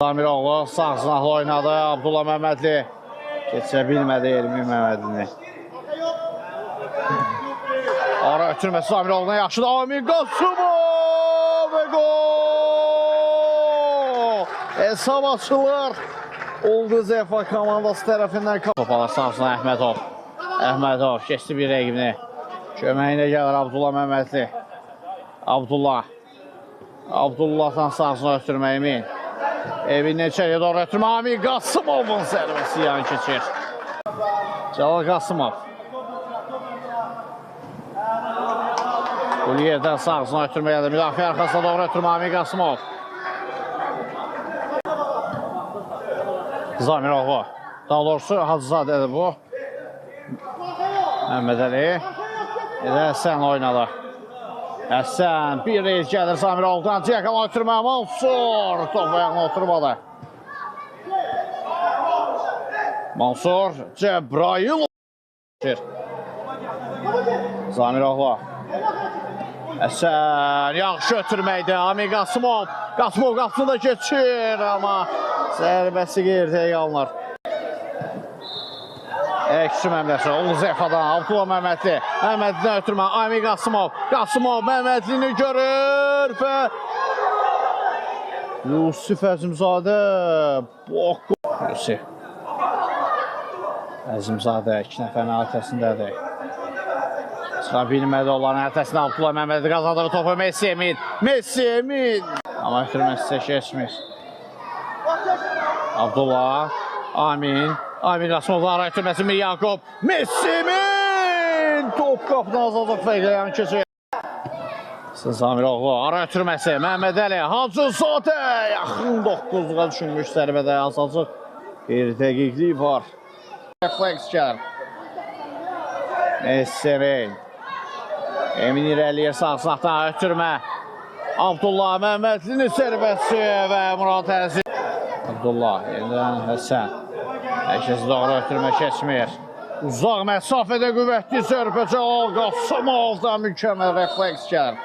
Zamiroğlu sağ sınaqlı oynadı. Abdullah Məmmədli keçə bilmədi Elmi Məmmədlini. Ara ötürməsi Zamiroğlu'na yaxşıdır. Amin Qasımov və gol! Hesab açılır. Oldu Zefa komandası tərəfindən. Topalar sağsına Əhmədov. Əhmədov keçdi bir rəqibini. Köməyinə gəlir Abdullah Məmmədli. Abdullahdan sağsına ötürmə Emin. Evindən içəriyə doğru ötürmə Amin Qasımovun zərbəsi yan keçir. Cəlal Qasımov. Quliyevdən sağsına ötürmə gəlir. Müdafiə arxasına doğru ötürmə Amin Qasımov. Zamiroğlu. Daha doğrusu Hacızadədir bu. Məhəmməd Əli. Həsən oynadı. Həsən bir reis gəlir Zamiroğlu'dan. Cəkama ötürmə Mansur. Top ayağına oturmadı. Mansur Cəbrayıl. Zamiroğlu. Həsən yaxşı ötürməkdir. Amin Qasımov. Qasımov qapısını da keçir ama zərbəsi qeyridə qalınır. Ekşi Məmləsi, Ulu Zefadan, Abdullah Məmmədli. Məmmədlidən ötürmə, Amin Qasımov. Qasımov Məmmədlini görür və Yusuf Əzimzadə. Yusuf Əzimzadə 2 nəfərin hərtəsindədir. Çıxa bilmədi onların hərtəsində Abdullah Məmmədli qazandığı topu Messi Emin. Amma ötürməsi keçmir. Abdullah, Amin Qasımovdan ara ötürməsi Mir Yakup. Messi top qapıdan azadıq fəqləyən keçir. Zamiroğlu ara ötürməsi Məhəmməd Əli. Hacızadə yaxın 9'luğa düşünmüş zərbədə azacıq bir dəqiqlik var. Refleks gəlir. Messi Emin irəliyər sağ sınaqdan ötürmə. Abdullah Məmmədlinin zərbəsi və Murad Əziz. Abdullah, yenidən Həsən. Əşəsi doğru ötürmə keçmir. Uzaq məsafədə qüvvətli zərbəcə Qasımovdan mükəmməl refleks gəlir.